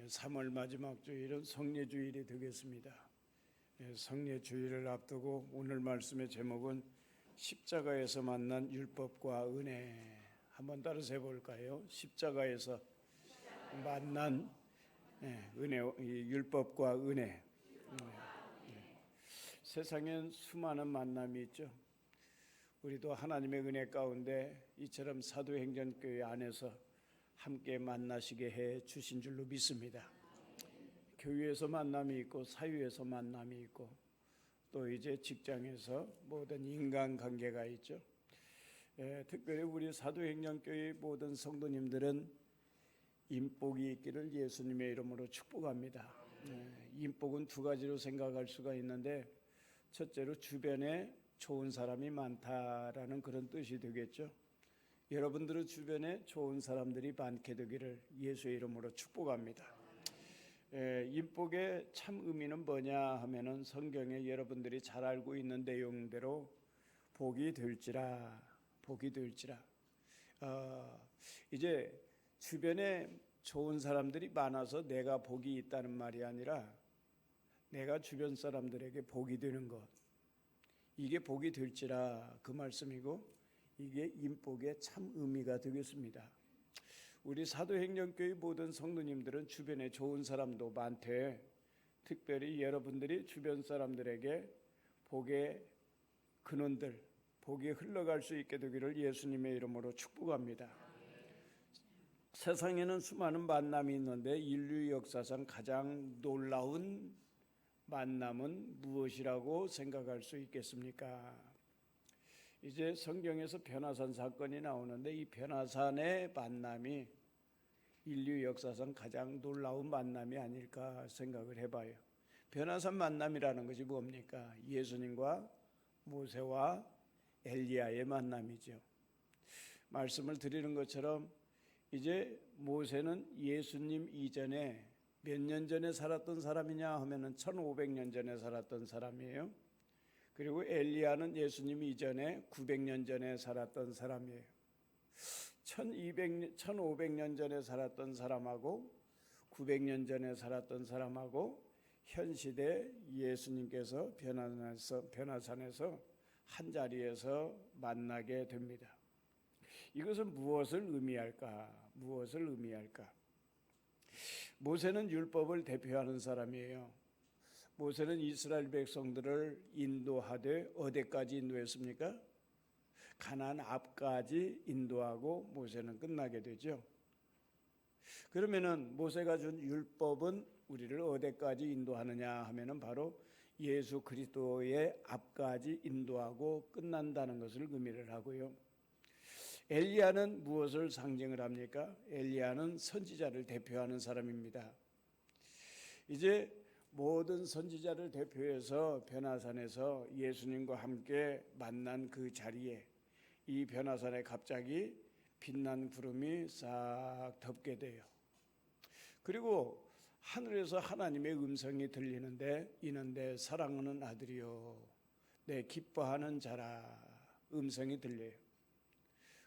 3월 마지막 주일은 성례주일이 되겠습니다. 성례주일을 앞두고 오늘 말씀의 제목은 십자가에서 만난 율법과 은혜. 한번 따라서 해볼까요? 십자가에서 만난 은혜, 율법과 은혜. 세상엔 수많은 만남이 있죠. 우리도 하나님의 은혜 가운데 이처럼 사도행전교회 안에서 함께 만나시게 해 주신 줄로 믿습니다. 교회에서 만남이 있고 사회에서 만남이 있고 또 이제 직장에서 모든 인간관계가 있죠. 특별히 우리 사도행전교회 모든 성도님들은 인복이 있기를 예수님의 이름으로 축복합니다. 인복은 두 가지로 생각할 수가 있는데 첫째로 주변에 좋은 사람이 많다라는 그런 뜻이 되겠죠. 여러분들의 주변에 좋은 사람들이 많게 되기를 예수의 이름으로 축복합니다. 인복의 참 의미는 뭐냐 하면은 성경에 여러분들이 잘 알고 있는 내용대로 복이 될지라. 이제 주변에 좋은 사람들이 많아서 내가 복이 있다는 말이 아니라 내가 주변 사람들에게 복이 되는 것, 이게 복이 될지라 그 말씀이고, 이게 인복의 참 의미가 되겠습니다. 우리 사도행전교회 모든 성도님들은 주변에 좋은 사람도 많대. 특별히 여러분들이 주변 사람들에게 복의 근원들, 복이 흘러갈 수 있게 되기를 예수님의 이름으로 축복합니다. 세상에는 수많은 만남이 있는데 인류 역사상 가장 놀라운 만남은 무엇이라고 생각할 수 있겠습니까? 이제 성경에서 변화산 사건이 나오는데 이 변화산의 만남이 인류 역사상 가장 놀라운 만남이 아닐까 생각을 해봐요. 변화산 만남이라는 것이 뭡니까? 예수님과 모세와 엘리야의 만남이죠. 말씀을 드리는 것처럼 이제 모세는 예수님 이전에 몇 년 전에 살았던 사람이냐 하면은 1500년 전에 살았던 사람이에요. 그리고 엘리야는 예수님 이전에 900년 전에 살았던 사람이에요. 1500년 전에 살았던 사람하고 900년 전에 살았던 사람하고 현 시대 예수님께서 변화산에서 한 자리에서 만나게 됩니다. 이것은 무엇을 의미할까? 모세는 율법을 대표하는 사람이에요. 모세는 이스라엘 백성들을 인도하되 어디까지 인도했습니까? 가나안 앞까지 인도하고 모세는 끝나게 되죠. 그러면은 모세가 준 율법은 우리를 어디까지 인도하느냐 하면은 바로 예수 그리스도의 앞까지 인도하고 끝난다는 것을 의미를 하고요. 엘리야는 무엇을 상징을 합니까? 엘리야는 선지자를 대표하는 사람입니다. 이제 모든 선지자를 대표해서 변화산에서 예수님과 함께 만난 그 자리에 이 변화산에 갑자기 빛난 구름이 싹 덮게 돼요. 그리고 하늘에서 하나님의 음성이 들리는데 이는 내 사랑하는 아들이요 내 기뻐하는 자라 음성이 들려요.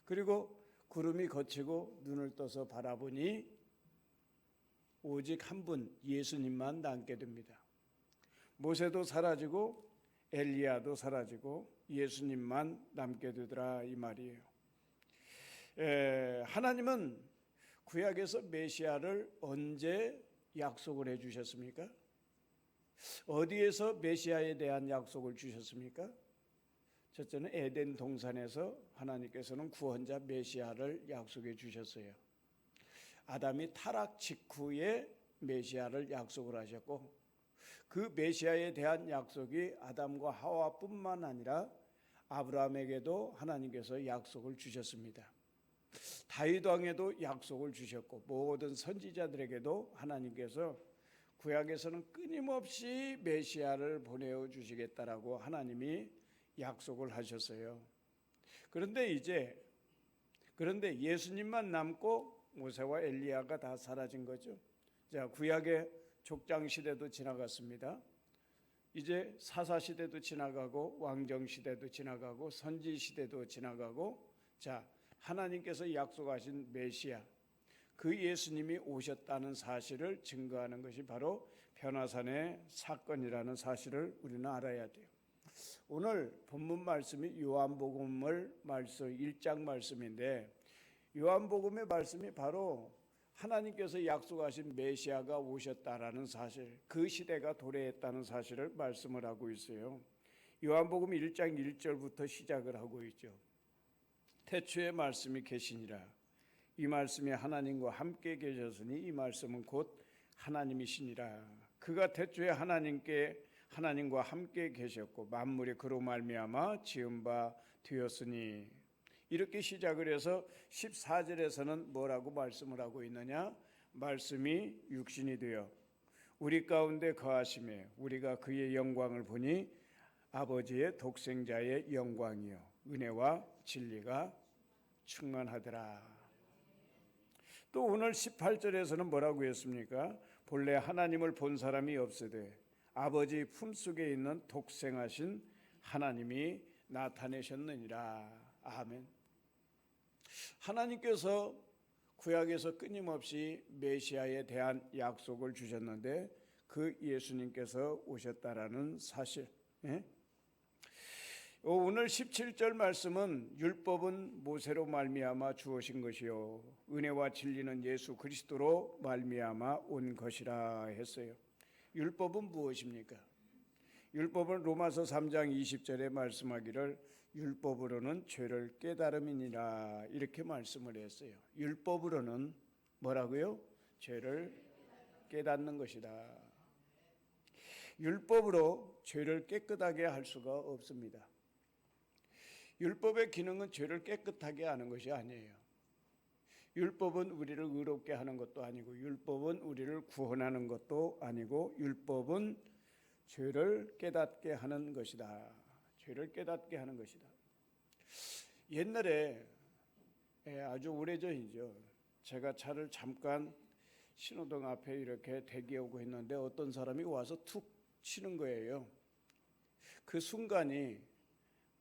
그리고 구름이 걷히고 눈을 떠서 바라보니 오직 한 분 예수님만 남게 됩니다. 모세도 사라지고 엘리야도 사라지고 예수님만 남게 되더라 이 말이에요. 하나님은 구약에서 메시아를 언제 약속을 해 주셨습니까? 어디에서 메시아에 대한 약속을 주셨습니까? 첫째는 에덴 동산에서 하나님께서는 구원자 메시아를 약속해 주셨어요. 아담이 타락 직후에 메시아를 약속을 하셨고 그 메시아에 대한 약속이 아담과 하와뿐만 아니라 아브라함에게도 하나님께서 약속을 주셨습니다. 다윗 왕에도 약속을 주셨고 모든 선지자들에게도 하나님께서 구약에서는 끊임없이 메시아를 보내어 주시겠다라고 하나님이 약속을 하셨어요. 그런데 예수님만 남고 모세와 엘리야가 다 사라진 거죠. 자, 구약의 족장 시대도 지나갔습니다. 이제 사사 시대도 지나가고 왕정 시대도 지나가고 선지 시대도 지나가고, 자, 하나님께서 약속하신 메시아, 그 예수님이 오셨다는 사실을 증거하는 것이 바로 변화산의 사건이라는 사실을 우리는 알아야 돼요. 오늘 본문 말씀이 요한복음을 말씀 1장 말씀인데, 요한복음의 말씀이 바로 하나님께서 약속하신 메시아가 오셨다라는 사실, 그 시대가 도래했다는 사실을 말씀을 하고 있어요. 요한복음 1장 1절부터 시작을 하고 있죠. 태초에 말씀이 계시니라. 이 말씀이 하나님과 함께 계셨으니 이 말씀은 곧 하나님이시니라. 그가 태초에 하나님과 함께 계셨고 만물이 그로 말미암아 지은 바 되었으니, 이렇게 시작을 해서 14절에서는 뭐라고 말씀을 하고 있느냐? 말씀이 육신이 되어 우리 가운데 거하심에 우리가 그의 영광을 보니 아버지의 독생자의 영광이요 은혜와 진리가 충만하더라. 또 오늘 18절에서는 뭐라고 했습니까? 본래 하나님을 본 사람이 없으되 아버지 품속에 있는 독생하신 하나님이 나타내셨느니라. 아멘. 하나님께서 구약에서 끊임없이 메시아에 대한 약속을 주셨는데 그 예수님께서 오셨다라는 사실. 오늘 17절 말씀은 율법은 모세로 말미암아 주어진 것이요 은혜와 진리는 예수 그리스도로 말미암아 온 것이라 했어요. 율법은 무엇입니까? 율법은 로마서 3장 20절에 말씀하기를 율법으로는 죄를 깨달음이니라 이렇게 말씀을 했어요. 율법으로는 뭐라고요? 죄를 깨닫는 것이다. 율법으로 죄를 깨끗하게 할 수가 없습니다. 율법의 기능은 죄를 깨끗하게 하는 것이 아니에요. 율법은 우리를 의롭게 하는 것도 아니고 율법은 우리를 구원하는 것도 아니고 율법은 죄를 깨닫게 하는 것이다. 죄를 깨닫게 하는 것이다. 옛날에 아주 오래전이죠. 제가 차를 잠깐 신호등 앞에 이렇게 대기하고 있는데 어떤 사람이 와서 툭 치는 거예요. 그 순간이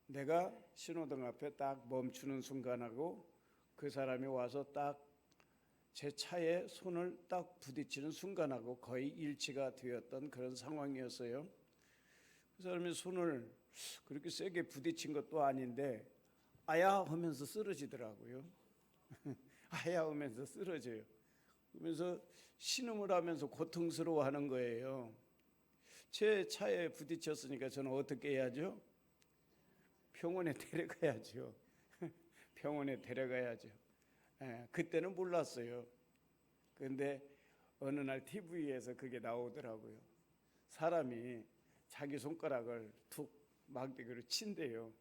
내가 신호등 앞에 딱 멈추는 순간하고 그 사람이 와서 딱 제 차에 손을 딱 부딪히는 순간하고 거의 일치가 되었던 그런 상황이었어요. 그 사람이 손을 그렇게 세게 부딪힌 것도 아닌데 아야 하면서 쓰러지더라고요. 아야 하면서 쓰러져요. 그러면서 신음을 하면서 고통스러워하는 거예요. 제 차에 부딪혔으니까 저는 어떻게 해야죠? 병원에 데려가야죠. 병원에 데려가야죠. 그때는 몰랐어요. 그런데 어느 날 TV에서 그게 나오더라고요. 사람이 자기 손가락을 툭 막대기로 친대요.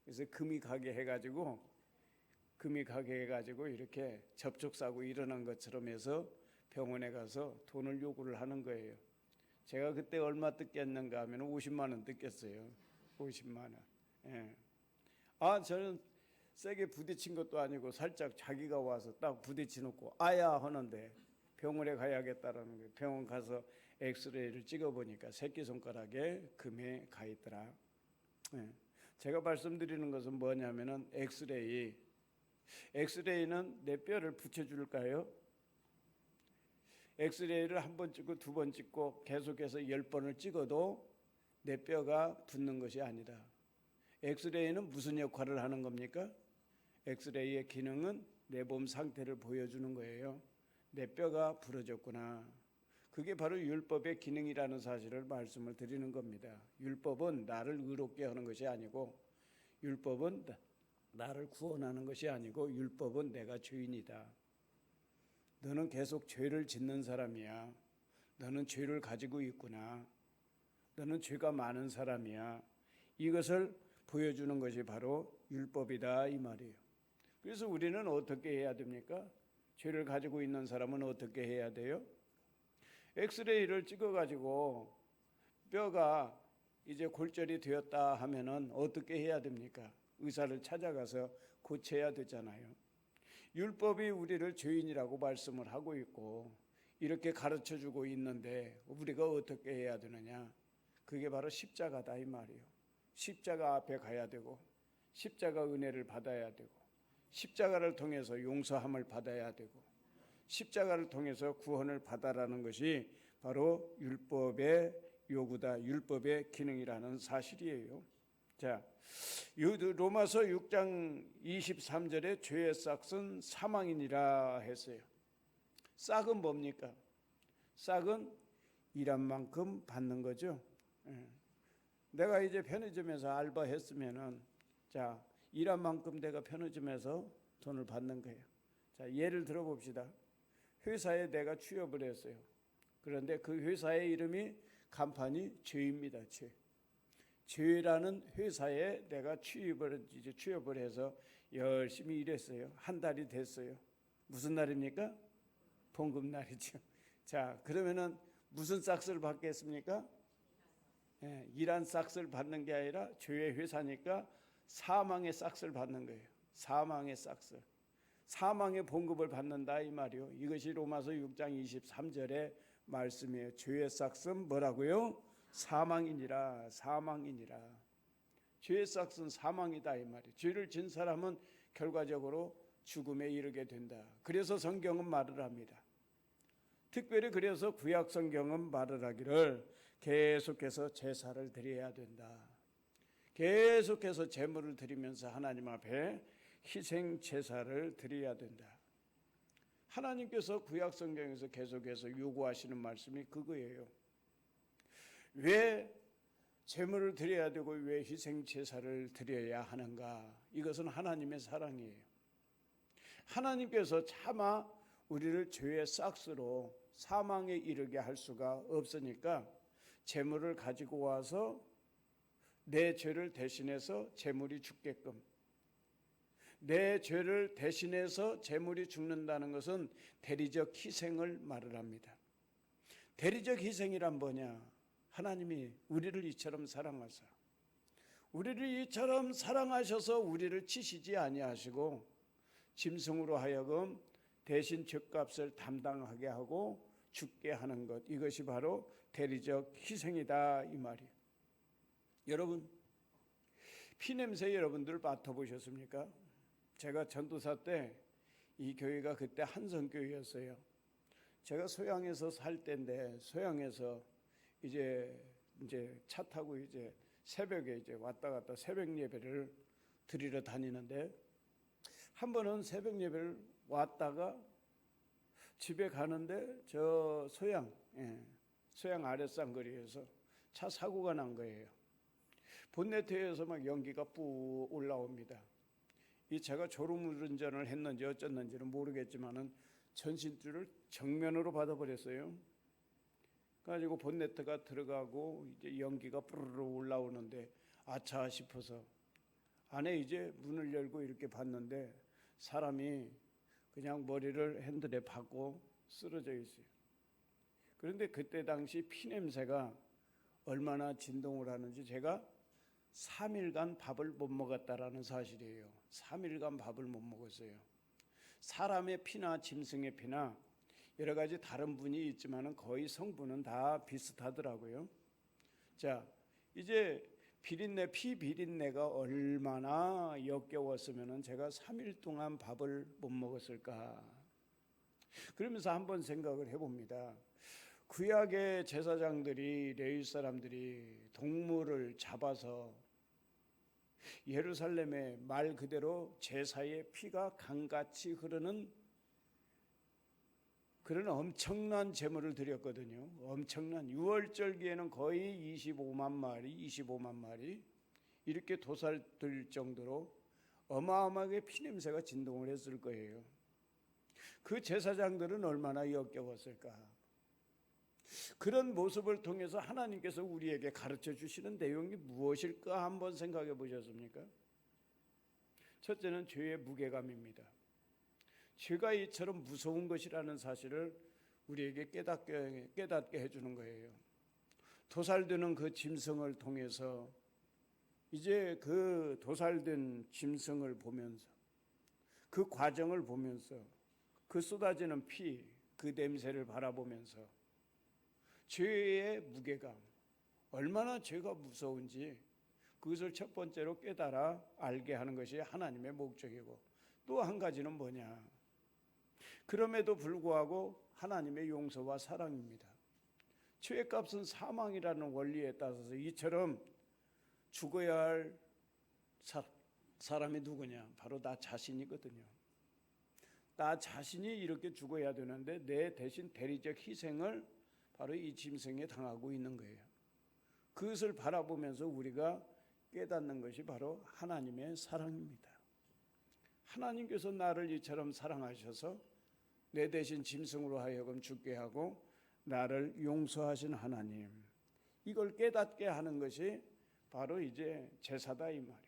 그래서 금이 가게 해가지고 이렇게 접촉사고 일어난 것처럼 해서 병원에 가서 돈을 요구를 하는 거예요. 제가 그때 얼마 뜯겼는가 하면 50만 원 뜯겼어요. 50만 원. 저는 세게 부딪힌 것도 아니고 살짝 자기가 와서 딱 부딪혀놓고 아야 하는데 병원에 가야겠다라는 거예요. 병원 가서 엑스레이를 찍어보니까 새끼손가락에 금이 가 있더라. 제가 말씀드리는 것은 뭐냐면은 엑스레이는 내 뼈를 붙여줄까요? 엑스레이를 한 번 찍고 두 번 찍고 계속해서 10번을 찍어도 내 뼈가 붙는 것이 아니다. 엑스레이는 무슨 역할을 하는 겁니까? 엑스레이의 기능은 내 몸 상태를 보여주는 거예요. 내 뼈가 부러졌구나. 그게 바로 율법의 기능이라는 사실을 말씀을 드리는 겁니다. 율법은 나를 의롭게 하는 것이 아니고 율법은 나를 구원하는 것이 아니고 율법은 내가 죄인이다. 너는 계속 죄를 짓는 사람이야. 너는 죄를 가지고 있구나. 너는 죄가 많은 사람이야. 이것을 보여주는 것이 바로 율법이다 이 말이에요. 그래서 우리는 어떻게 해야 됩니까? 죄를 가지고 있는 사람은 어떻게 해야 돼요? 엑스레이를 찍어가지고 뼈가 이제 골절이 되었다 하면은 어떻게 해야 됩니까? 의사를 찾아가서 고쳐야 되잖아요. 율법이 우리를 죄인이라고 말씀을 하고 있고 이렇게 가르쳐주고 있는데 우리가 어떻게 해야 되느냐? 그게 바로 십자가다 이 말이에요. 십자가 앞에 가야 되고 십자가 은혜를 받아야 되고 십자가를 통해서 용서함을 받아야 되고 십자가를 통해서 구원을 받아라는 것이 바로 율법의 요구다, 율법의 기능이라는 사실이에요. 자, 로마서 6장 23절에 죄의 싹은 사망이니라 했어요. 싹은 뭡니까? 싹은 일한 만큼 받는 거죠. 내가 이제 편의점에서 알바했으면은, 자, 일한 만큼 내가 편의점에서 돈을 받는 거예요. 자, 예를 들어 봅시다. 회사에 내가 취업을 했어요. 그런데 그 회사의 이름이 간판이 죄입니다. 죄. 죄라는 회사에 내가 취업을 해서 열심히 일했어요. 한 달이 됐어요. 무슨 날입니까? 봉급날이죠. 자, 그러면은 무슨 싹스를 받겠습니까? 일한 싹스를 받는 게 아니라 죄의 회사니까 사망의 싹스를 받는 거예요. 사망의 싹스. 사망의 봉급을 받는다 이 말이요. 이것이 로마서 6장 23절의 말씀이에요. 죄의 싹스는 뭐라고요? 사망이니라. 사망이니라. 죄의 싹스는 사망이다 이 말이에요. 죄를 진 사람은 결과적으로 죽음에 이르게 된다. 그래서 성경은 말을 합니다. 특별히 그래서 구약 성경은 말을 하기를 계속해서 제사를 드려야 된다. 계속해서 제물을 드리면서 하나님 앞에 희생 제사를 드려야 된다. 하나님께서 구약 성경에서 계속해서 요구하시는 말씀이 그거예요. 왜 제물을 드려야 되고 왜 희생 제사를 드려야 하는가? 이것은 하나님의 사랑이에요. 하나님께서 차마 우리를 죄의 싹스로 사망에 이르게 할 수가 없으니까 제물을 가지고 와서 내 죄를 대신해서 제물이 죽게끔, 내 죄를 대신해서 제물이 죽는다는 것은 대리적 희생을 말을 합니다. 대리적 희생이란 뭐냐? 하나님이 우리를 이처럼 사랑하사 우리를 이처럼 사랑하셔서 우리를 치시지 아니하시고 짐승으로 하여금 대신 죄값을 담당하게 하고 죽게 하는 것, 이것이 바로 대리적 희생이다 이 말이에요. 여러분, 피냄새 여러분들 맡아보셨습니까? 제가 전도사 때 이 교회가 그때 한성교회였어요. 제가 소양에서 살 때인데 소양에서 이제 차 타고 이제 새벽에 이제 왔다 갔다 새벽 예배를 드리러 다니는데 한 번은 새벽 예배를 왔다가 집에 가는데 저 소양 아랫산거리에서 차 사고가 난 거예요. 본네트에서 막 연기가 뿌 올라옵니다. 이 제가 졸음운전을 했는지 어쩌는지는 모르겠지만은 전신줄을 정면으로 받아버렸어요. 그래가지고 본네트가 들어가고 이제 연기가 뿌르르 올라오는데 아차 싶어서 안에 이제 문을 열고 이렇게 봤는데 사람이 그냥 머리를 핸들에 박고 쓰러져 있어요. 그런데 그때 당시 피냄새가 얼마나 진동을 하는지 제가 3일간 밥을 못 먹었다라는 사실이에요. 3일간 밥을 못 먹었어요. 사람의 피나 짐승의 피나 여러 가지 다른 분이 있지만은 거의 성분은 다 비슷하더라고요. 자, 이제 피 비린내가 얼마나 역겨웠으면은 제가 3일 동안 밥을 못 먹었을까? 그러면서 한번 생각을 해봅니다. 구약의 제사장들이, 레위 사람들이 동물을 잡아서 예루살렘에 말 그대로 제사의 피가 강같이 흐르는 그런 엄청난 제물을 드렸거든요. 엄청난 6월절기에는 거의 25만 마리 이렇게 도살될 정도로 어마어마하게 피냄새가 진동을 했을 거예요. 그 제사장들은 얼마나 역겨웠을까? 그런 모습을 통해서 하나님께서 우리에게 가르쳐 주시는 내용이 무엇일까 한번 생각해 보셨습니까? 첫째는 죄의 무게감입니다. 죄가 이처럼 무서운 것이라는 사실을 우리에게 깨닫게 해주는 거예요. 도살되는 그 짐승을 통해서 이제 그 도살된 짐승을 보면서 그 과정을 보면서 그 쏟아지는 피, 그 냄새를 바라보면서 죄의 무게감, 얼마나 죄가 무서운지 그것을 첫 번째로 깨달아 알게 하는 것이 하나님의 목적이고 또 한 가지는 뭐냐? 그럼에도 불구하고 하나님의 용서와 사랑입니다. 죄의 값은 사망이라는 원리에 따라서 이처럼 죽어야 할 사람이 누구냐? 바로 나 자신이거든요. 나 자신이 이렇게 죽어야 되는데 내 대신 대리적 희생을 바로 이 짐승에 당하고 있는 거예요. 그것을 바라보면서 우리가 깨닫는 것이 바로 하나님의 사랑입니다. 하나님께서 나를 이처럼 사랑하셔서 내 대신 짐승으로 하여금 죽게 하고 나를 용서하신 하나님, 이걸 깨닫게 하는 것이 바로 이제 제사다 이 말이에요.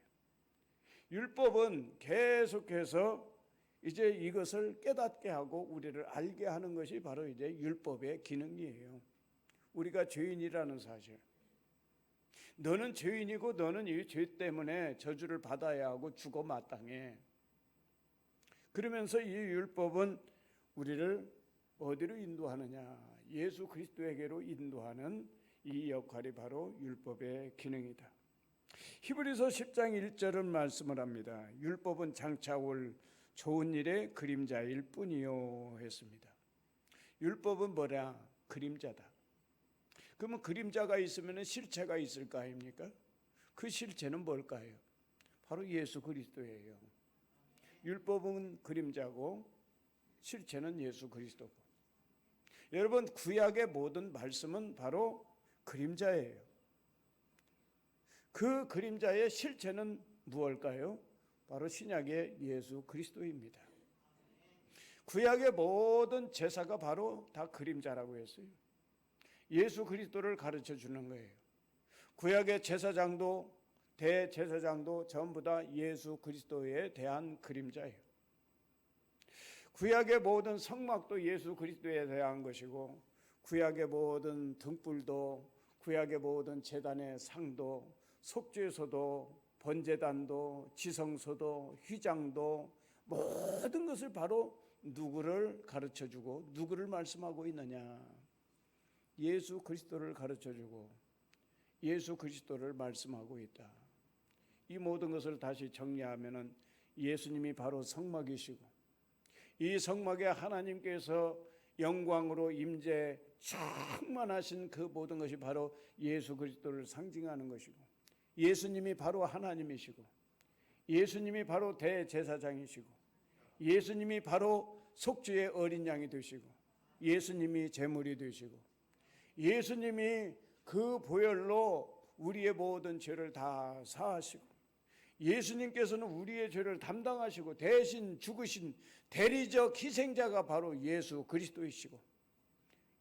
율법은 계속해서 이제 이것을 깨닫게 하고 우리를 알게 하는 것이 바로 이제 율법의 기능이에요. 우리가 죄인이라는 사실, 너는 죄인이고 너는 이 죄 때문에 저주를 받아야 하고 죽어 마땅해. 그러면서 이 율법은 우리를 어디로 인도하느냐? 예수 그리스도에게로 인도하는 이 역할이 바로 율법의 기능이다. 히브리서 10장 1절은 말씀을 합니다. 율법은 장차 올 좋은 일의 그림자일 뿐이요 했습니다. 율법은 뭐냐? 그림자다. 그러면 그림자가 있으면 실체가 있을 거 아닙니까? 그 실체는 뭘까요? 바로 예수 그리스도예요. 율법은 그림자고 실체는 예수 그리스도고. 여러분, 구약의 모든 말씀은 바로 그림자예요. 그 그림자의 실체는 무엇일까요? 바로 신약의 예수 그리스도입니다. 구약의 모든 제사가 바로 다 그림자라고 했어요. 예수 그리스도를 가르쳐 주는 거예요. 구약의 제사장도 대제사장도 전부 다 예수 그리스도에 대한 그림자예요. 구약의 모든 성막도 예수 그리스도에 대한 것이고, 구약의 모든 등불도, 구약의 모든 제단의 상도, 속죄소도, 번제단도, 지성소도, 휘장도, 모든 것을 바로 누구를 가르쳐주고 누구를 말씀하고 있느냐? 예수 그리스도를 가르쳐주고 예수 그리스도를 말씀하고 있다. 이 모든 것을 다시 정리하면은 예수님이 바로 성막이시고, 이 성막에 하나님께서 영광으로 임재 충만하신 그 모든 것이 바로 예수 그리스도를 상징하는 것이고, 예수님이 바로 하나님이시고, 예수님이 바로 대제사장이시고, 예수님이 바로 속죄의 어린 양이 되시고, 예수님이 제물이 되시고, 예수님이 그 보혈로 우리의 모든 죄를 다 사하시고, 예수님께서는 우리의 죄를 담당하시고 대신 죽으신 대리적 희생자가 바로 예수 그리스도이시고,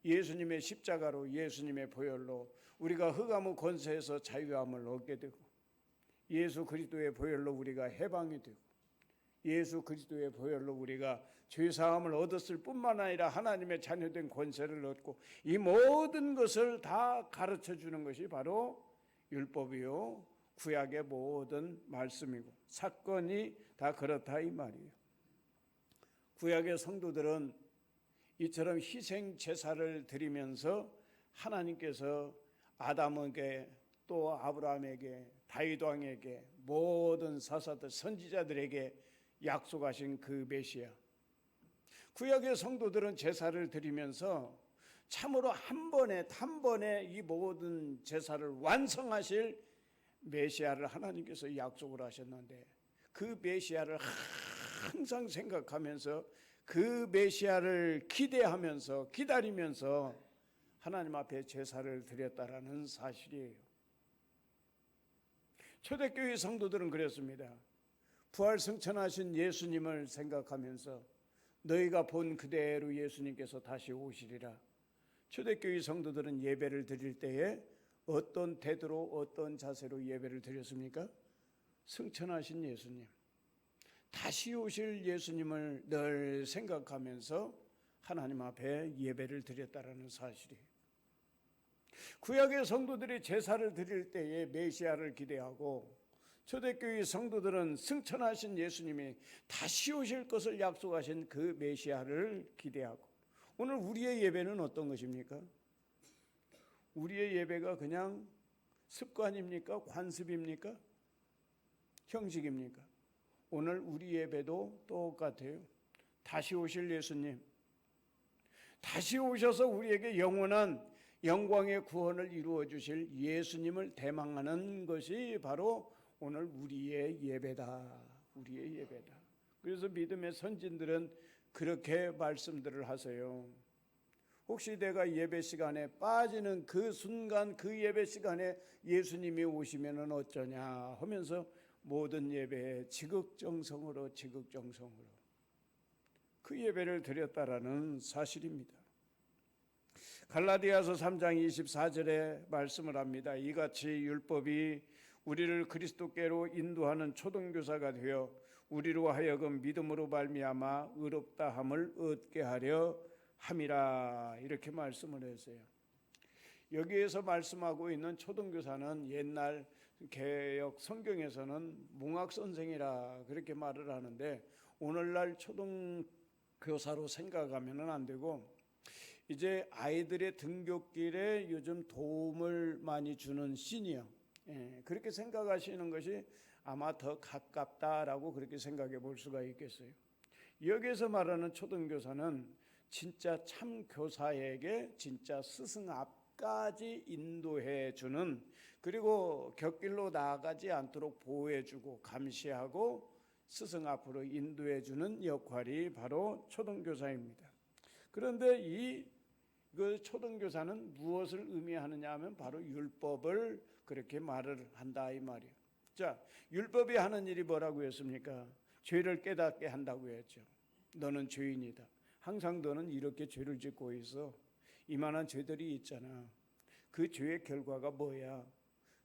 예수님의 십자가로, 예수님의 보혈로 우리가 흑암의 권세에서 자유함을 얻게 되고, 예수 그리스도의 보혈로 우리가 해방이 되고, 예수 그리스도의 보혈로 우리가 죄사함을 얻었을 뿐만 아니라 하나님의 자녀된 권세를 얻고, 이 모든 것을 다 가르쳐주는 것이 바로 율법이요 구약의 모든 말씀이고 사건이 다 그렇다 이 말이에요. 구약의 성도들은 이처럼 희생 제사를 드리면서 하나님께서 아담에게 또 아브라함에게 다윗 왕에게 모든 사사들 선지자들에게 약속하신 그 메시아, 구약의 성도들은 제사를 드리면서 참으로 단번에 이 모든 제사를 완성하실 메시아를 하나님께서 약속을 하셨는데, 그 메시아를 항상 생각하면서 그 메시아를 기대하면서 기다리면서 하나님 앞에 제사를 드렸다라는 사실이에요. 초대교회 성도들은 그랬습니다. 부활 승천하신 예수님을 생각하면서 너희가 본 그대로 예수님께서 다시 오시리라. 초대교회 성도들은 예배를 드릴 때에 어떤 태도로 어떤 자세로 예배를 드렸습니까? 승천하신 예수님, 다시 오실 예수님을 늘 생각하면서 하나님 앞에 예배를 드렸다라는 사실이에요. 구약의 성도들이 제사를 드릴 때에 메시아를 기대하고, 초대교회 성도들은 승천하신 예수님이 다시 오실 것을 약속하신 그 메시아를 기대하고, 오늘 우리의 예배는 어떤 것입니까? 우리의 예배가 그냥 습관입니까? 관습입니까? 형식입니까? 오늘 우리 예배도 똑같아요. 다시 오실 예수님, 다시 오셔서 우리에게 영원한 영광의 구원을 이루어 주실 예수님을 대망하는 것이 바로 오늘 우리의 예배다. 우리의 예배다. 그래서 믿음의 선진들은 그렇게 말씀들을 하세요. 혹시 내가 예배 시간에 빠지는 그 순간, 그 예배 시간에 예수님이 오시면은 어쩌냐 하면서 모든 예배에 지극정성으로 그 예배를 드렸다라는 사실입니다. 갈라디아서 3장 24절에 말씀을 합니다. 이같이 율법이 우리를 그리스도께로 인도하는 초등교사가 되어 우리로 하여금 믿음으로 말미암아 의롭다함을 얻게 하려 함이라, 이렇게 말씀을 했어요. 여기에서 말씀하고 있는 초등교사는 옛날 개역 성경에서는 몽학선생이라 그렇게 말을 하는데, 오늘날 초등교사로 생각하면 안 되고, 이제 아이들의 등굣길에 요즘 도움을 많이 주는 시니어, 그렇게 생각하시는 것이 아마 더 가깝다라고 그렇게 생각해 볼 수가 있겠어요. 여기에서 말하는 초등교사는 진짜 참 교사에게 진짜 스승 앞까지 인도해 주는, 그리고 곁길로 나아가지 않도록 보호해 주고 감시하고 스승 앞으로 인도해 주는 역할이 바로 초등교사입니다. 그런데 이 초등교사는 무엇을 의미하느냐 하면 바로 율법을 그렇게 말을 한다 이 말이에요. 자, 율법이 하는 일이 뭐라고 했습니까? 죄를 깨닫게 한다고 했죠. 너는 죄인이다. 항상 너는 이렇게 죄를 짓고 있어. 이만한 죄들이 있잖아. 그 죄의 결과가 뭐야?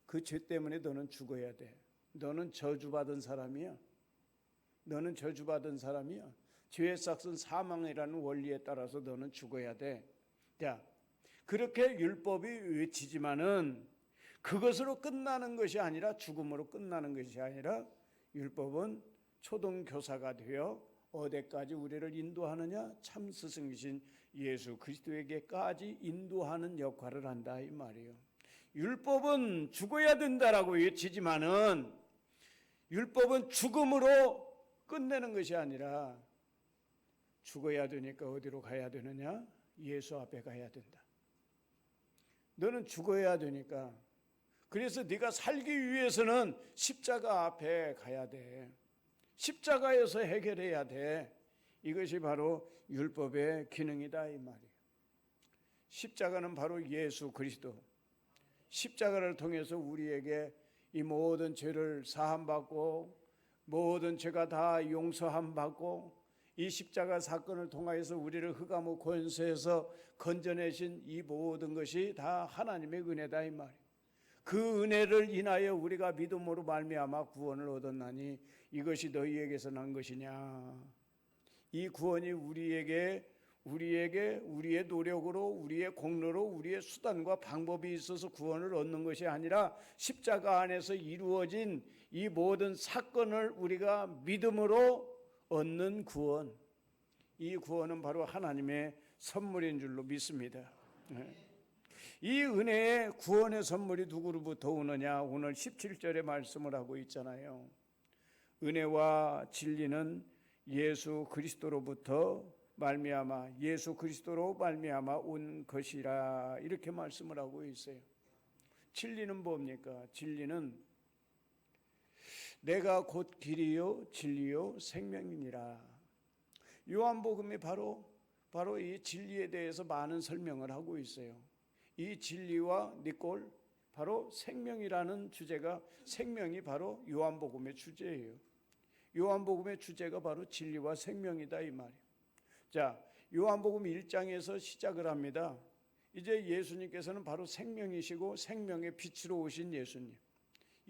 그 죄 때문에 너는 죽어야 돼. 너는 저주받은 사람이야. 너는 저주받은 사람이야. 죄의 삭은 사망이라는 원리에 따라서 너는 죽어야 돼. 자, 그렇게 율법이 외치지만은 그것으로 끝나는 것이 아니라, 죽음으로 끝나는 것이 아니라, 율법은 초등교사가 되어 어디까지 우리를 인도하느냐? 참 스승이신 예수 그리스도에게까지 인도하는 역할을 한다 이 말이에요. 율법은 죽어야 된다라고 외치지만은 율법은 죽음으로 끝내는 것이 아니라, 죽어야 되니까 어디로 가야 되느냐? 예수 앞에 가야 된다. 너는 죽어야 되니까, 그래서 네가 살기 위해서는 십자가 앞에 가야 돼. 십자가에서 해결해야 돼. 이것이 바로 율법의 기능이다 이 말이에요. 십자가는 바로 예수 그리스도. 십자가를 통해서 우리에게 이 모든 죄를 사함받고 모든 죄가 다 용서함 받고, 이 십자가 사건을 통하여서 우리를 흑암의 권세에서 건져내신 이 모든 것이 다 하나님의 은혜다 이 말이에요. 그 은혜를 인하여 우리가 믿음으로 말미암아 구원을 얻었나니 이것이 너희에게서 난 것이냐? 이 구원이 우리에게 우리의 노력으로, 우리의 공로로, 우리의 수단과 방법이 있어서 구원을 얻는 것이 아니라, 십자가 안에서 이루어진 이 모든 사건을 우리가 믿음으로 얻는 구원, 이 구원은 바로 하나님의 선물인 줄로 믿습니다. 이 은혜의 구원의 선물이 누구로부터 오느냐? 오늘 17절에 말씀을 하고 있잖아요. 은혜와 진리는 예수 그리스도로부터 말미암아, 예수 그리스도로 말미암아 온 것이라, 이렇게 말씀을 하고 있어요. 진리는 뭡니까? 진리는 내가 곧 길이요 진리요 생명이니라. 요한복음이 바로 이 진리에 대해서 많은 설명을 하고 있어요. 이 진리와 니꼴, 바로 생명이라는 주제가, 생명이 바로 요한복음의 주제예요. 요한복음의 주제가 바로 진리와 생명이다 이 말이에요. 자, 요한복음 1장에서 시작을 합니다. 이제 예수님께서는 바로 생명이시고 생명의 빛으로 오신 예수님.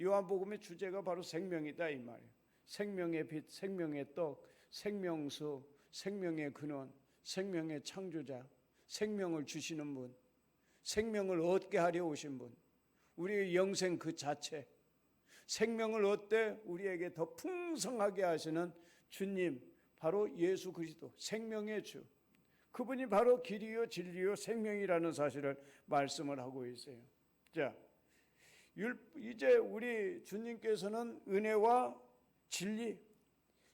요한복음의 주제가 바로 생명이다 이 말이에요. 생명의 빛, 생명의 떡, 생명수, 생명의 근원, 생명의 창조자, 생명을 주시는 분, 생명을 얻게 하려 오신 분, 우리의 영생 그 자체, 생명을 얻되 우리에게 더 풍성하게 하시는 주님, 바로 예수 그리스도, 생명의 주, 그분이 바로 길이요 진리요 생명이라는 사실을 말씀을 하고 있어요. 자, 이제 우리 주님께서는 은혜와 진리,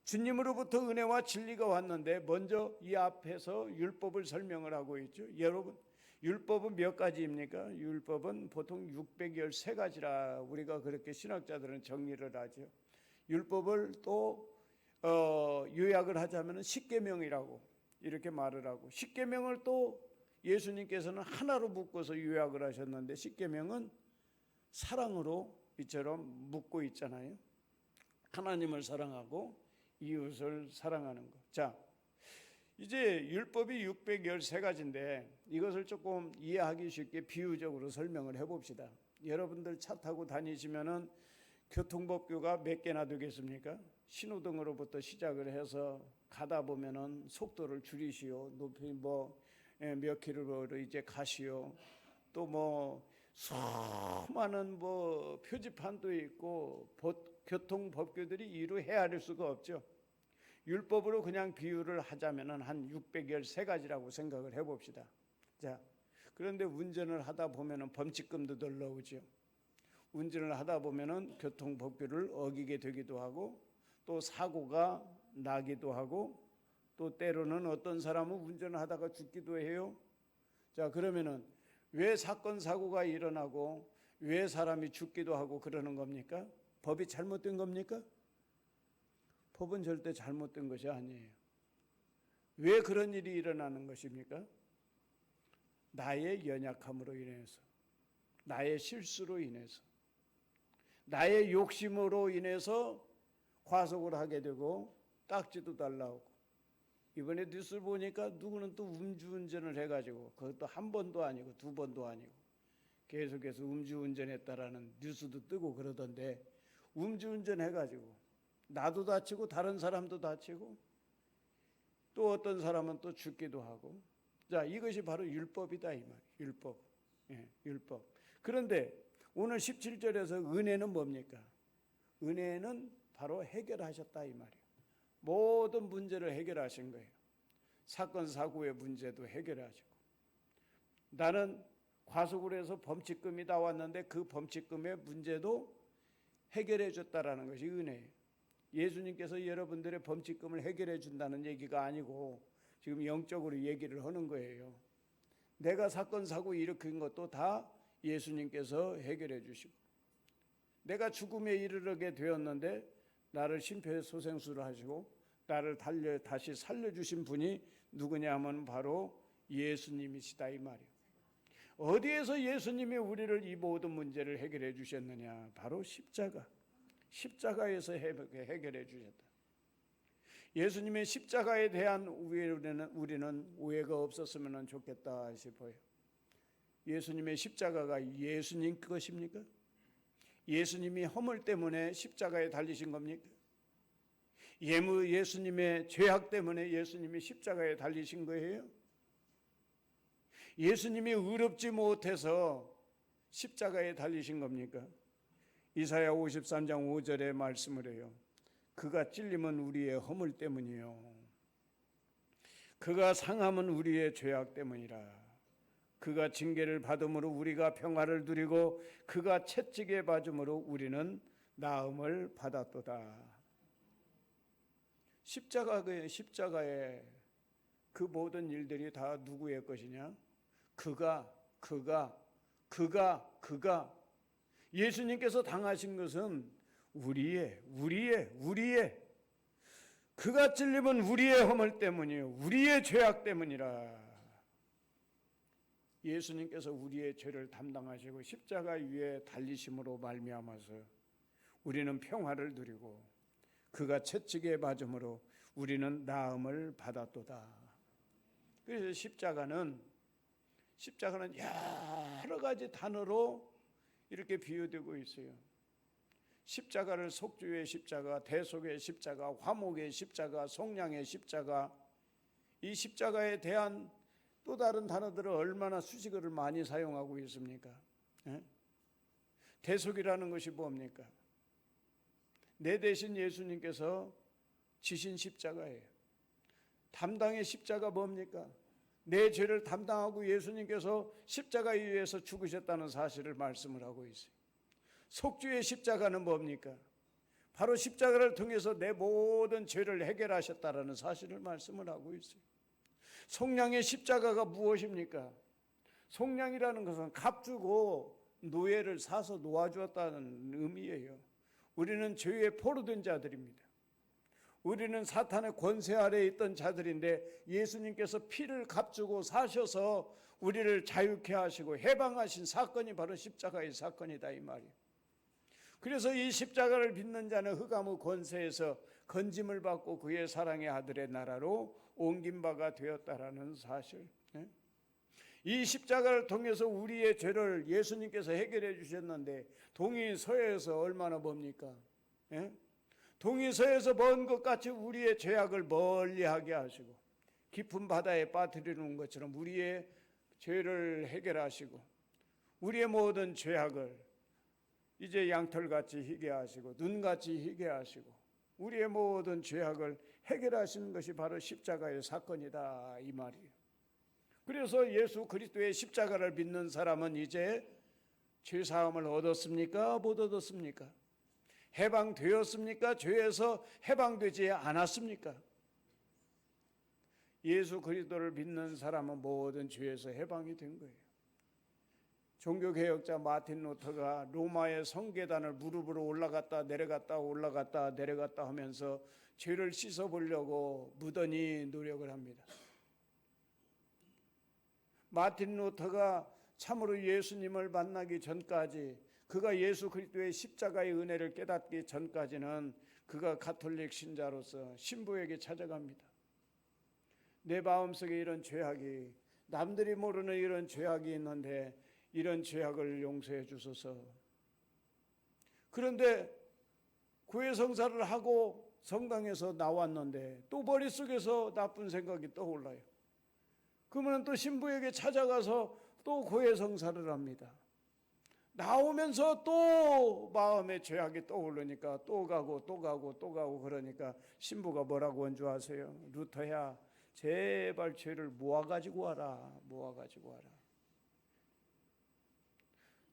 주님으로부터 은혜와 진리가 왔는데 먼저 이 앞에서 율법을 설명을 하고 있죠. 여러분, 율법은 몇 가지입니까? 율법은 보통 613가지라 우리가 그렇게 신학자들은 정리를 하죠. 율법을 또 요약을 하자면 십계명이라고 이렇게 말을 하고, 십계명을 또 예수님께서는 하나로 묶어서 요약을 하셨는데, 십계명은 사랑으로 이처럼 묶고 있잖아요. 하나님을 사랑하고 이웃을 사랑하는 것. 자, 이제 율법이 613가지인데 이것을 조금 이해하기 쉽게 비유적으로 설명을 해봅시다. 여러분들 차 타고 다니시면은 교통법규가 몇 개나 되겠습니까? 신호등으로부터 시작을 해서 가다 보면은 속도를 줄이시오, 높이 몇 킬로로 이제 가시오, 또 수많은 표지판도 있고 교통법규들이 이루 헤아릴 수가 없죠. 율법으로 그냥 비유를 하자면은 한 613가지라고 생각을 해봅시다. 자, 그런데 운전을 하다 보면은 범칙금도 덜 나오죠. 운전을 하다 보면은 교통법규를 어기게 되기도 하고, 또 사고가 나기도 하고, 또 때로는 어떤 사람은 운전을 하다가 죽기도 해요. 자, 그러면은 왜 사건 사고가 일어나고 왜 사람이 죽기도 하고 그러는 겁니까? 법이 잘못된 겁니까? 법은 절대 잘못된 것이 아니에요. 왜 그런 일이 일어나는 것입니까? 나의 연약함으로 인해서, 나의 실수로 인해서, 나의 욕심으로 인해서 과속을 하게 되고 딱지도 달라오고, 이번에 뉴스 보니까 누구는 또 음주운전을 해가지고, 그것도 한 번도 아니고 두 번도 아니고 계속해서 음주운전했다라는 뉴스도 뜨고 그러던데, 음주운전 해가지고 나도 다치고 다른 사람도 다치고 또 어떤 사람은 또 죽기도 하고. 자, 이것이 바로 율법이다 이 말이에요. 율법. 예, 율법. 그런데 오늘 17절에서 은혜는 뭡니까? 은혜는 바로 해결하셨다 이 말이에요. 모든 문제를 해결하신 거예요. 사건 사고의 문제도 해결하시고, 나는 과속을 해서 범칙금이 나왔는데 그 범칙금의 문제도 해결해 줬다라는 것이 은혜예요. 예수님께서 여러분들의 범칙금을 해결해 준다는 얘기가 아니고 지금 영적으로 얘기를 하는 거예요. 내가 사건 사고 일으킨 것도 다 예수님께서 해결해 주시고, 내가 죽음에 이르게 되었는데 나를 심폐소생술을 하시고 나를 다시 살려주신 분이 누구냐 하면 바로 예수님이시다 이 말이에요. 어디에서 예수님이 우리를 이 모든 문제를 해결해 주셨느냐? 바로 십자가에서 해결해 주셨다. 예수님의 십자가에 대한 우리는 오해가 없었으면 좋겠다 싶어요. 예수님의 십자가가 예수님 것입니까? 예수님이 허물 때문에 십자가에 달리신 겁니까? 예수님의 죄악 때문에 예수님이 십자가에 달리신 거예요? 예수님이 의롭지 못해서 십자가에 달리신 겁니까? 이사야 53장 5절에 말씀을 해요. 그가 찔림은 우리의 허물 때문이요, 그가 상함은 우리의 죄악 때문이라. 그가 징계를 받음으로 우리가 평화를 누리고 그가 채찍에 맞음으로 우리는 나음을 받았도다. 십자가의 그 모든 일들이 다 누구의 것이냐? 그가 예수님께서 당하신 것은 우리의 그가 찔림은 우리의 허물 때문이요, 우리의 죄악 때문이라. 예수님께서 우리의 죄를 담당하시고 십자가 위에 달리심으로 말미암아서 우리는 평화를 누리고 그가 채찍에 맞음으로 우리는 나음을 받았도다. 그래서 십자가는 여러 가지 단어로 이렇게 비유되고 있어요. 십자가를 속죄의 십자가, 대속의 십자가, 화목의 십자가, 속량의 십자가, 이 십자가에 대한 또 다른 단어들을 얼마나 수식어를 많이 사용하고 있습니까? 대속이라는 것이 뭡니까? 내 대신 예수님께서 지신 십자가예요. 담당의 십자가 뭡니까? 내 죄를 담당하고 예수님께서 십자가에 의해서 죽으셨다는 사실을 말씀을 하고 있어요. 속죄의 십자가는 뭡니까? 바로 십자가를 통해서 내 모든 죄를 해결하셨다라는 사실을 말씀을 하고 있어요. 속량의 십자가가 무엇입니까? 속량이라는 것은 값주고 노예를 사서 놓아주었다는 의미예요. 우리는 죄에 포로된 자들입니다. 우리는 사탄의 권세 아래에 있던 자들인데 예수님께서 피를 값주고 사셔서 우리를 자유케 하시고 해방하신 사건이 바로 십자가의 사건이다 이 말이에요. 그래서 이 십자가를 믿는 자는 흑암의 권세에서 건짐을 받고 그의 사랑의 아들의 나라로 옮긴 바가 되었다라는 사실. 이 십자가를 통해서 우리의 죄를 예수님께서 해결해 주셨는데 동의서에서 얼마나 멉니까? 동의서에서 먼 것 같이 우리의 죄악을 멀리하게 하시고 깊은 바다에 빠뜨리는 것처럼 우리의 죄를 해결하시고 우리의 모든 죄악을 이제 양털같이 희게 하시고 눈같이 희게 하시고 우리의 모든 죄악을 해결하시는 것이 바로 십자가의 사건이다 이 말이에요. 그래서 예수 그리스도의 십자가를 믿는 사람은 이제 죄사함을 얻었습니까? 못 얻었습니까? 해방되었습니까? 죄에서 해방되지 않았습니까? 예수 그리스도를 믿는 사람은 모든 죄에서 해방이 된 거예요. 종교개혁자 마틴 루터가 로마의 성계단을 무릎으로 올라갔다 내려갔다 하면서 죄를 씻어보려고 무던히 노력을 합니다. 마틴 루터가 참으로 예수님을 만나기 전까지, 그가 예수 그리스도의 십자가의 은혜를 깨닫기 전까지는 그가 가톨릭 신자로서 신부에게 찾아갑니다. 내 마음속에 이런 죄악이, 남들이 모르는 이런 죄악이 있는데 이런 죄악을 용서해 주소서. 그런데 구해성사를 하고 성당에서 나왔는데 또 머릿속에서 나쁜 생각이 떠올라요. 그러면 또 신부에게 찾아가서 또 구해성사를 합니다. 나오면서 또 마음에 죄악이 떠오르니까 또 가고 그러니까 신부가 뭐라고 한 줄 아세요? 루터야, 제발 죄를 모아가지고 와라.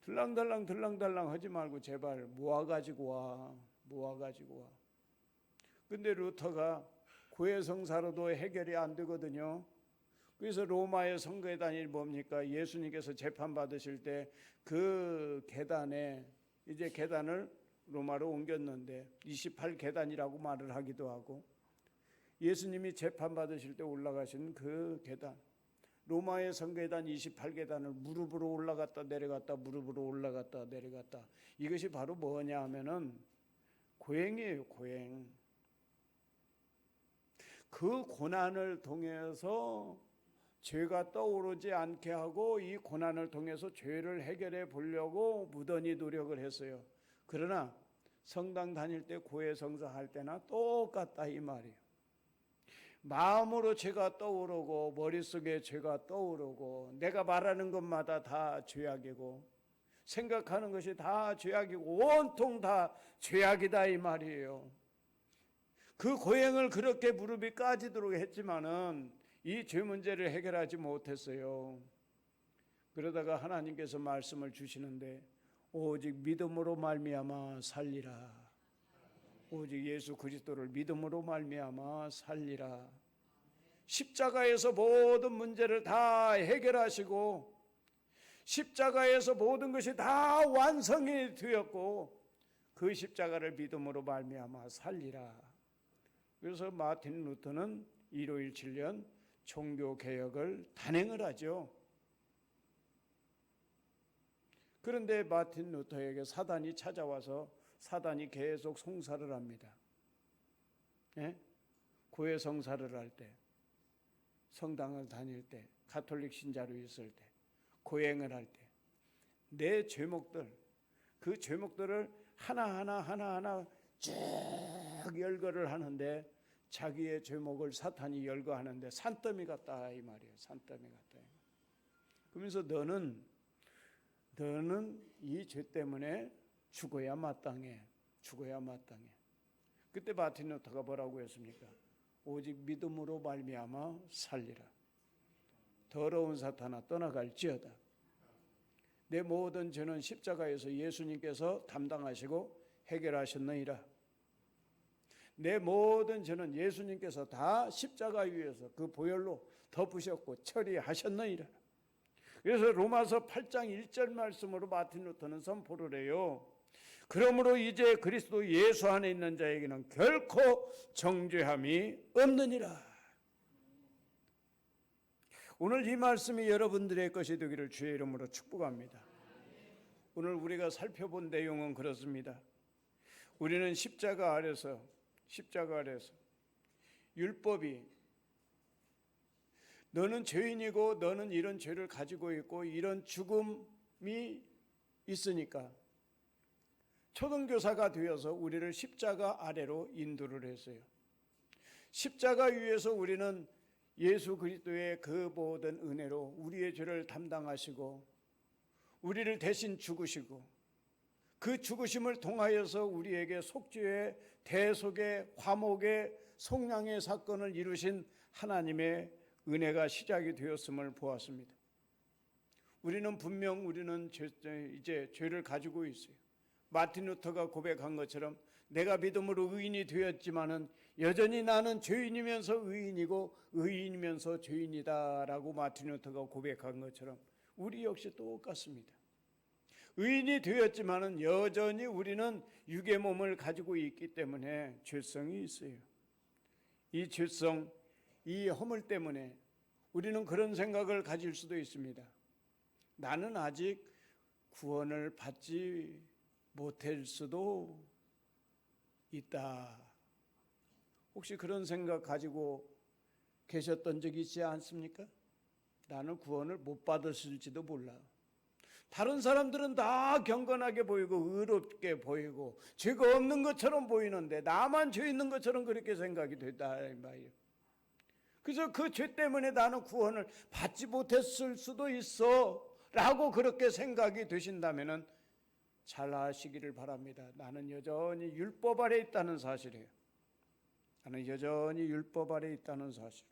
들랑달랑 하지 말고 제발 모아가지고 와. 근데 루터가 구해성사로도 해결이 안 되거든요. 그래서 로마의 성거회단이 뭡니까? 예수님께서 재판받으실 때 그 계단에, 이제 계단을 로마로 옮겼는데 28계단이라고 말을 하기도 하고, 예수님이 재판받으실 때 올라가신 그 계단, 로마의 성거회단 28계단을 무릎으로 올라갔다 내려갔다 이것이 바로 뭐냐 하면은 고행이에요. 고행. 그 고난을 통해서 죄가 떠오르지 않게 하고 이 고난을 통해서 죄를 해결해 보려고 무던히 노력을 했어요. 그러나 성당 다닐 때 구해성사 할 때나 똑같다 이 말이에요. 마음으로 죄가 떠오르고 머릿속에 죄가 떠오르고 내가 말하는 것마다 다 죄악이고 생각하는 것이 다 죄악이고 온통 다 죄악이다 이 말이에요. 그 고행을 그렇게 무릎이 까지도록 했지만은 이 죄 문제를 해결하지 못했어요. 그러다가 하나님께서 말씀을 주시는데 오직 믿음으로 말미암아 살리라. 오직 예수 그리스도를 믿음으로 말미암아 살리라. 십자가에서 모든 문제를 다 해결하시고 십자가에서 모든 것이 다 완성이 되었고 그 십자가를 믿음으로 말미암아 살리라. 그래서 마틴 루터는 1517년 종교개혁을 단행을 하죠. 그런데 마틴 루터에게 사단이 찾아와서 사단이 계속 송사를 합니다. 구해성사를 할 때, 성당을 다닐 때, 가톨릭 신자로 있을 때, 고행을 할 때 내 죄목들, 그 죄목들을 하나하나 쭉 열거를 하는데 자기의 죄목을 사탄이 열거하는데 산더미 같다 이 말이에요. 산더미 같다. 그러면서 너는 이 죄 때문에 죽어야 마땅해. 그때 마틴 루터가 뭐라고 했습니까? 오직 믿음으로 말미암아 살리라. 더러운 사탄아 떠나갈지어다. 내 모든 죄는 십자가에서 예수님께서 담당하시고 해결하셨느니라. 내 모든 죄는 예수님께서 다 십자가 위에서 그 보혈로 덮으셨고 처리하셨느니라. 그래서 로마서 8장 1절 말씀으로 마틴 루터는 선포를 해요. 그러므로 이제 그리스도 예수 안에 있는 자에게는 결코 정죄함이 없느니라. 오늘 이 말씀이 여러분들의 것이 되기를 주의 이름으로 축복합니다. 오늘 우리가 살펴본 내용은 그렇습니다. 우리는 십자가 아래서 율법이 너는 죄인이고 너는 이런 죄를 가지고 있고 이런 죽음이 있으니까 초등교사가 되어서 우리를 십자가 아래로 인도를 했어요. 십자가 위에서 우리는 예수 그리스도의 그 모든 은혜로 우리의 죄를 담당하시고 우리를 대신 죽으시고 그 죽으심을 통하여서 우리에게 속죄의 대속의 화목의 속량의 사건을 이루신 하나님의 은혜가 시작이 되었음을 보았습니다. 우리는 분명 이제 죄를 가지고 있어요. 마틴 루터가 고백한 것처럼 내가 믿음으로 의인이 되었지만은 여전히 나는 죄인이면서 의인이고 의인이면서 죄인이다라고 마틴 루터가 고백한 것처럼 우리 역시 똑같습니다. 의인이 되었지만은 여전히 우리는 육의 몸을 가지고 있기 때문에 죄성이 있어요. 이 죄성, 이 허물 때문에 우리는 그런 생각을 가질 수도 있습니다. 나는 아직 구원을 받지 못할 수도 있다. 혹시 그런 생각 가지고 계셨던 적이 있지 않습니까? 나는 구원을 못 받았을지도 몰라. 다른 사람들은 다 경건하게 보이고 의롭게 보이고 죄가 없는 것처럼 보이는데 나만 죄 있는 것처럼 그렇게 생각이 됐다 이 말이에요. 그래서 그 죄 때문에 나는 구원을 받지 못했을 수도 있어 라고 그렇게 생각이 되신다면 잘 아시기를 바랍니다. 나는 여전히 율법 아래 있다는 사실이에요. 나는 여전히 율법 아래 있다는 사실.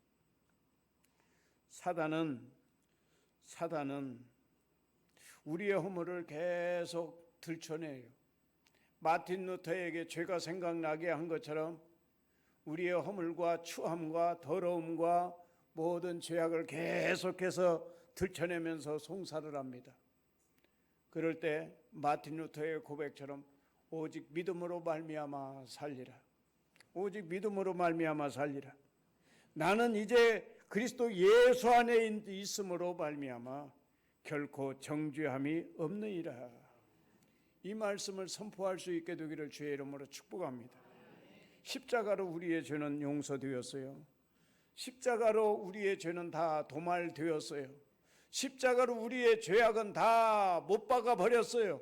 사단은 우리의 허물을 계속 들춰내요. 마틴 루터에게 죄가 생각나게 한 것처럼 우리의 허물과 추함과 더러움과 모든 죄악을 계속해서 들춰내면서 송사를 합니다. 그럴 때 마틴 루터의 고백처럼 오직 믿음으로 말미암아 살리라. 오직 믿음으로 말미암아 살리라. 나는 이제 그리스도 예수 안에 있음으로 말미암아 결코 정죄함이 없느니라. 이 말씀을 선포할 수 있게 되기를 주의 이름으로 축복합니다. 십자가로 우리의 죄는 용서되었어요. 십자가로 우리의 죄는 다 도말되었어요. 십자가로 우리의 죄악은 다 못 박아 버렸어요.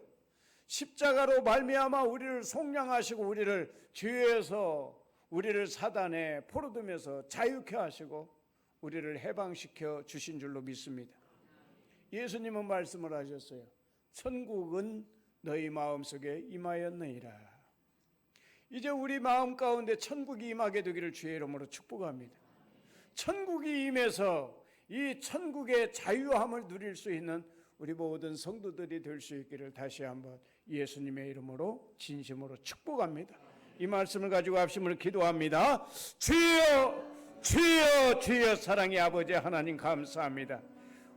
십자가로 말미암아 우리를 속량하시고 우리를 죄에서 우리를 사단의 포로됨에서 자유케 하시고 우리를 해방시켜 주신 줄로 믿습니다. 예수님은 말씀을 하셨어요. 천국은 너희 마음속에 임하였느니라. 이제 우리 마음 가운데 천국이 임하게 되기를 주의 이름으로 축복합니다. 천국이 임해서 이 천국의 자유함을 누릴 수 있는 우리 모든 성도들이 될 수 있기를 다시 한번 예수님의 이름으로 진심으로 축복합니다. 이 말씀을 가지고 합심을 기도합니다. 주여 주여 주여 사랑의 아버지 하나님 감사합니다.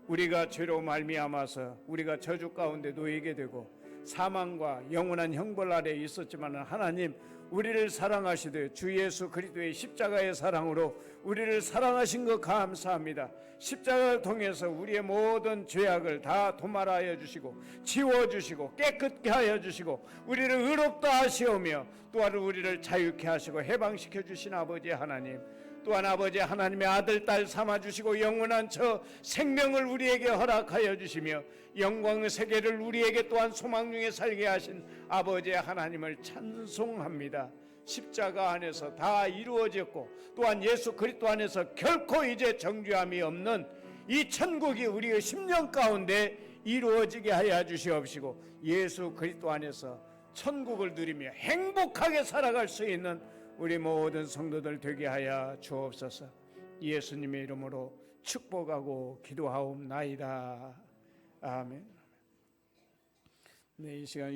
우리가 죄로 말미암아서 우리가 저주 가운데 놓이게 되고 사망과 영원한 형벌 아래에 있었지만 하나님 우리를 사랑하시되 주 예수 그리스도의 십자가의 사랑으로 우리를 사랑하신 것 감사합니다. 십자가를 통해서 우리의 모든 죄악을 다 도말하여 주시고 지워주시고 깨끗게 하여 주시고 우리를 의롭다 하시오며 또한 우리를 자유케 하시고 해방시켜 주신 아버지 하나님, 또한 아버지 하나님의 아들 딸 삼아주시고 영원한 저 생명을 우리에게 허락하여 주시며 영광의 세계를 우리에게 또한 소망 중에 살게 하신 아버지 하나님을 찬송합니다. 십자가 안에서 다 이루어졌고 또한 예수 그리스도 안에서 결코 이제 정죄함이 없는 이 천국이 우리의 심령 가운데 이루어지게 하여 주시옵시고 예수 그리스도 안에서 천국을 누리며 행복하게 살아갈 수 있는 우리 모든 성도들 되게 하여 주옵소서. 예수님의 이름으로 축복하고 기도하옵나이다. 아멘. 네, 이 시간